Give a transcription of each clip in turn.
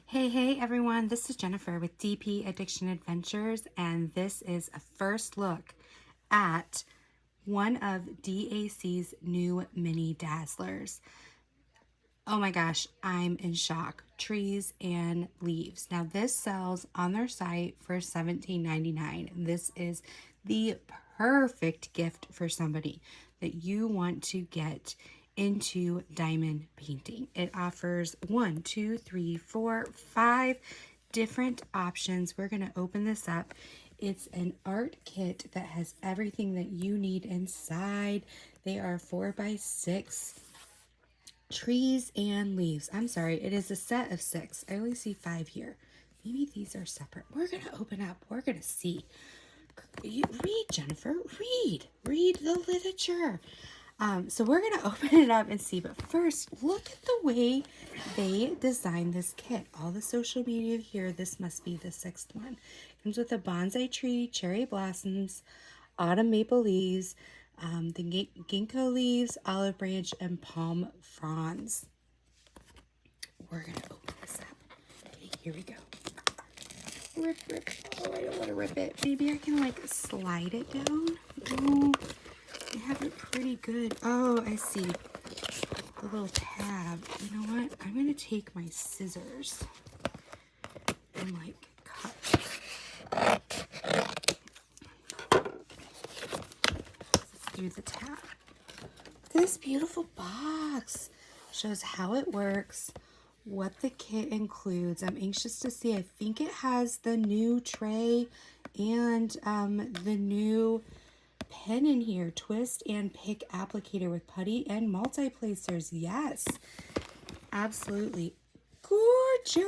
Hey everyone, this is Jennifer with DP Addiction Adventures, and this is a first look at one of DAC's new mini Dazzlers. Oh my gosh, I'm in shock. Trees and leaves. Now this sells on their site for $17.99. This is the perfect gift for somebody that you want to get into diamond painting. It offers 1, 2, 3, 4, 5 different options. We're going to open this up. It's an art kit that has everything that you need inside. They are 4x6 trees and leaves. I'm sorry, it is a set of 6. I only see 5 here. Maybe these are separate. We're going to open up. We're going to see. You read, Jennifer. Read the literature. So we're going to open it up and see. But first, look at the way they designed this kit. All the social media here. This must be the 6th one. Comes with a bonsai tree, cherry blossoms, autumn maple leaves, the ginkgo leaves, olive branch, and palm fronds. We're going to open this up. Okay, here we go. Rip. Oh, I don't want to rip it. Maybe I can like slide it down. Oh, they have it pretty good. Oh, I see. The little tab. You know what? I'm going to take my scissors and like cut through the tab. Look at this beautiful box. Shows how it works, what the kit includes. I'm anxious to see. I think it has the new tray and the new pen in here. Twist and pick applicator with putty and multi-placers. Yes, absolutely gorgeous.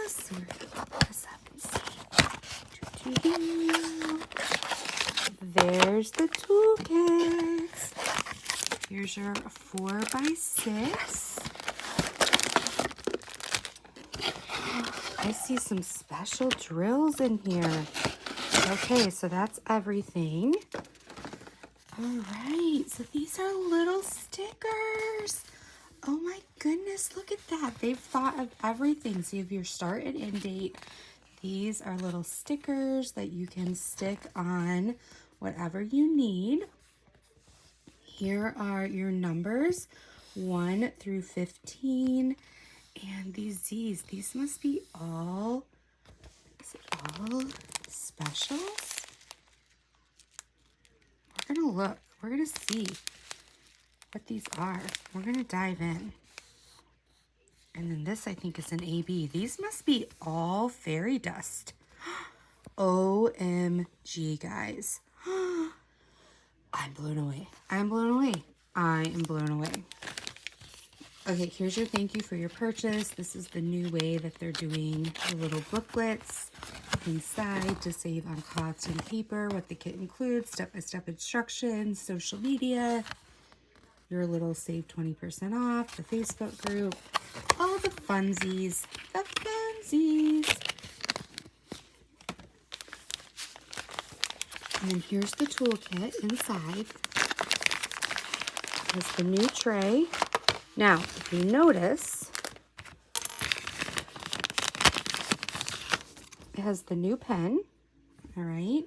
So we're gonna put this up and see. There's the toolkits. Here's your 4x6. I see some special drills in here. Okay, so that's everything. All right, so these are little stickers. Oh my goodness, look at that. They've thought of everything. So you have your start and end date. These are little stickers that you can stick on whatever you need. Here are your numbers, 1 through 15. And these Z's, these must be all, is it all specials? We're going to look. We're going to see what these are. We're going to dive in. And then this, I think, is an AB. These must be all fairy dust. OMG, guys. I'm blown away. I'm blown away. I am blown away. Okay, here's your thank you for your purchase. This is the new way that they're doing the little booklets inside to save on cost and paper, what the kit includes, step-by-step instructions, social media, your little save 20% off, the Facebook group, all the funsies, And then here's the toolkit inside. There's the new tray. Now, if you notice, it has the new pen, all right?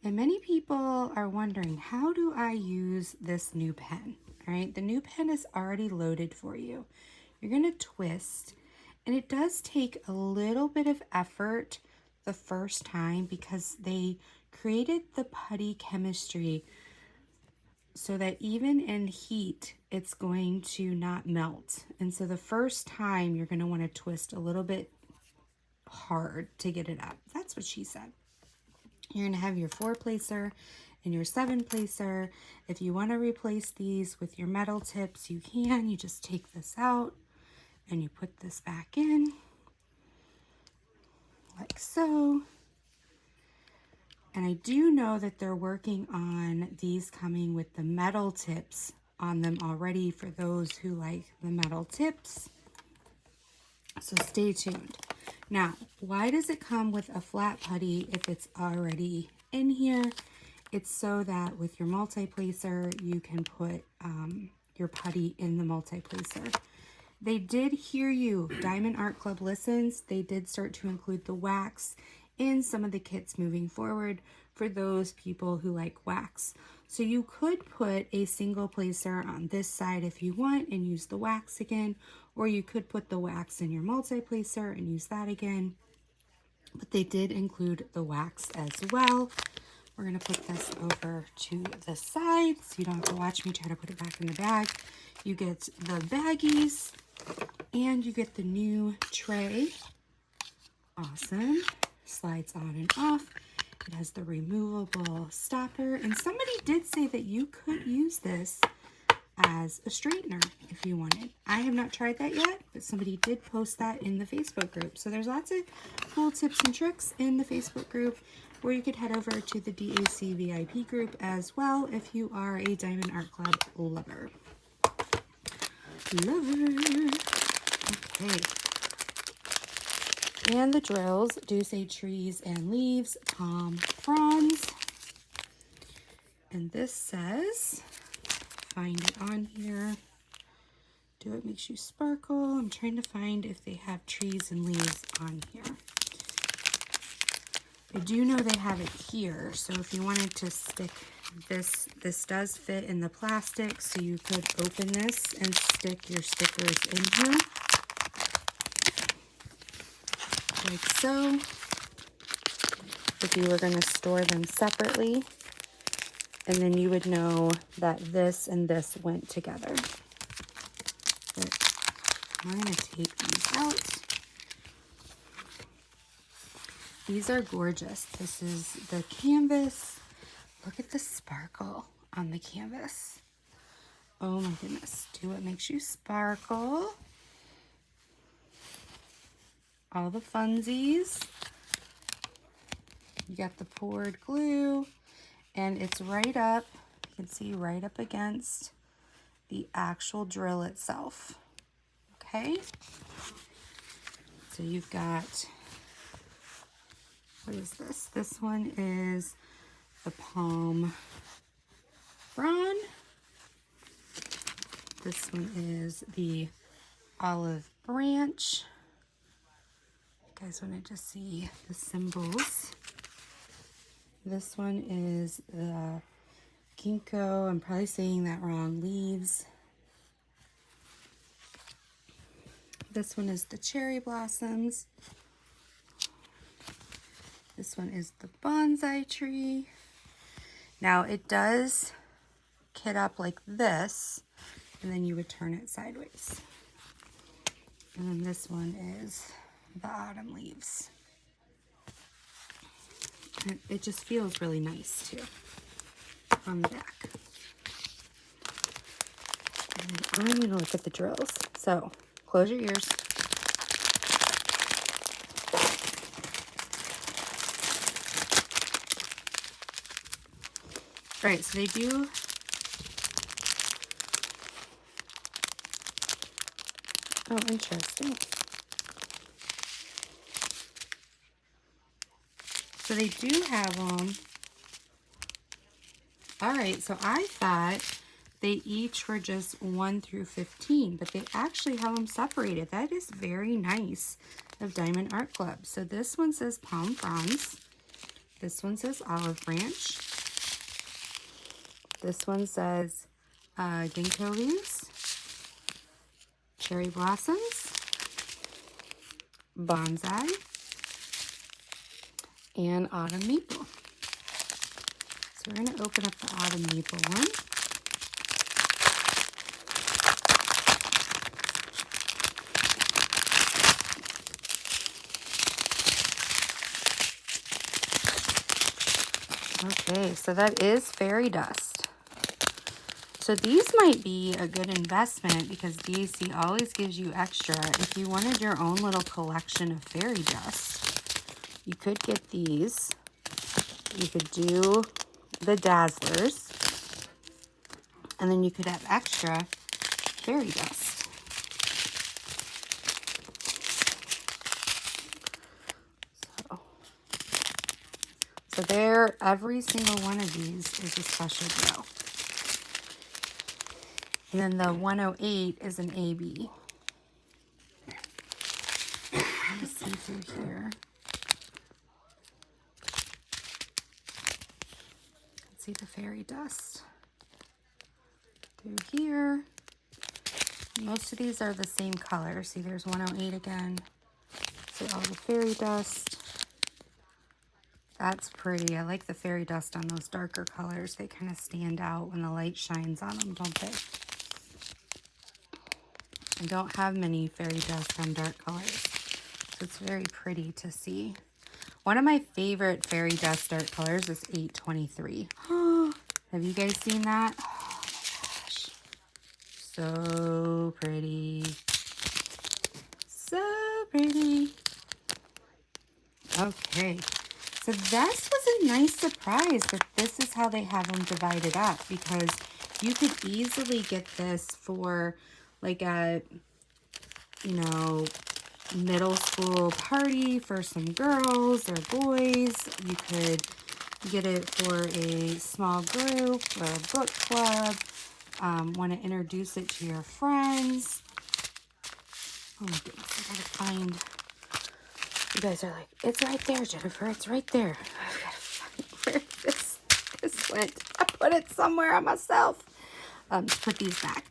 And many people are wondering, how do I use this new pen, all right? The new pen is already loaded for you. You're gonna twist, and it does take a little bit of effort the first time because they created the putty chemistry so that even in heat, it's going to not melt. And so the first time you're gonna wanna twist a little bit hard to get it up. That's what she said. You're gonna have your 4-placer and your 7-placer. If you wanna replace these with your metal tips, you can. You just take this out and you put this back in, like so. And I do know that they're working on these coming with the metal tips on them already for those who like the metal tips. So stay tuned. Now, why does it come with a flat putty if it's already in here? It's so that with your multi-placer, you can put your putty in the multi-placer. They did hear you. Diamond Art Club listens. They did start to include the wax in some of the kits moving forward for those people who like wax. So you could put a single placer on this side if you want and use the wax again, or you could put the wax in your multi-placer and use that again. But they did include the wax as well. We're going to put this over to the side so you don't have to watch me try to put it back in the bag. You get the baggies and you get the new tray. Awesome. Slides on and off. It has the removable stopper. And somebody did say that you could use this as a straightener if you wanted. I have not tried that yet, but somebody did post that in the Facebook group. So there's lots of cool tips and tricks in the Facebook group, or you could head over to the DAC VIP group as well if you are a Diamond Art Club lover. Okay. And the drills do say trees and leaves, palm fronds. And this says, find it on here. Do It Makes You Sparkle. I'm trying to find if they have trees and leaves on here. I do know they have it here, so if you wanted to stick this does fit in the plastic, so you could open this and stick your stickers in here. Like so. If you were going to store them separately, and then you would know that this and this went together. But I'm going to take these out. These are gorgeous. This is the canvas. Look at the sparkle on the canvas. Oh my goodness. Do It Makes You Sparkle. All the funsies. You got the poured glue, and it's right up, you can see right up against the actual drill itself. Okay? So you've got, what is this? This one is the palm frond. This one is the olive branch. You guys want to just see the symbols. This one is the ginkgo, I'm probably saying that wrong, leaves. This one is the cherry blossoms. This one is the bonsai tree. Now it does kit up like this, and then you would turn it sideways. And then this one is the autumn leaves. And it just feels really nice too on the back. And I'm going to look at the drills. So close your ears. All right, so they do interesting. So they do have them. All right, so I thought they each were just 1 through 15, but they actually have them separated. That is very nice of Diamond Art Club. So this one says palm fronds. This one says olive branch. This one says ginkgo leaves, cherry blossoms, bonsai, and autumn maple. So we're going to open up the autumn maple one. Okay, so that is fairy dust. So these might be a good investment because DAC always gives you extra. If you wanted your own little collection of fairy dust, you could get these. You could do the Dazzlers, and then you could have extra fairy dust. So there, every single one of these is a special drill. And then the 108 is an AB. kind of see through here. Let's see the fairy dust through here. Most of these are the same color. See, there's 108 again. See all the fairy dust. That's pretty. I like the fairy dust on those darker colors. They kind of stand out when the light shines on them, don't they? I don't have many fairy dust on dark colors, so it's very pretty to see. One of my favorite fairy dust dark colors is 823. Have you guys seen that? Oh my gosh. So pretty. So pretty. Okay. So this was a nice surprise that this is how they have them divided up, because you could easily get this for like a, you know, middle school party for some girls or boys. You could get it for a small group or a book club. Want to introduce it to your friends. Oh my goodness, I gotta find. You guys are like, it's right there, Jennifer. It's right there. I gotta find where this went. I put it somewhere on myself. Put these back.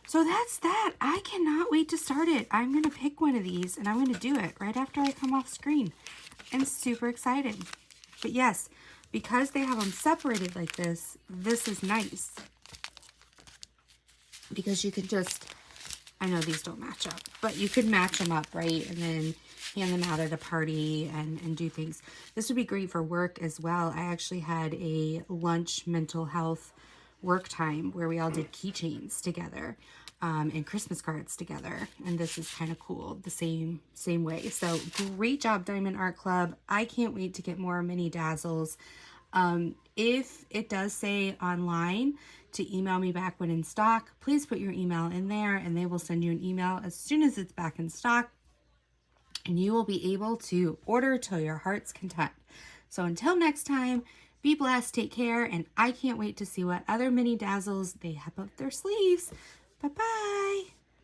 So that's that. I cannot wait to start it. I'm going to pick one of these and I'm going to do it right after I come off screen. I'm super excited. But yes, because they have them separated like this, this is nice. Because you can just, I know these don't match up, but you could match them up, right? And then hand them out at a party and do things. This would be great for work as well. I actually had a lunch mental health work time where we all did keychains together and Christmas cards together, and this is kind of cool, the same way. So great job, Diamond Art Club. I can't wait to get more mini Dazzles. If it does say online to email me back when in stock, please put your email in there and they will send you an email as soon as it's back in stock, and you will be able to order till your heart's content. So until next time, be blessed, take care, and I can't wait to see what other mini Dazzles they have up their sleeves. Bye-bye.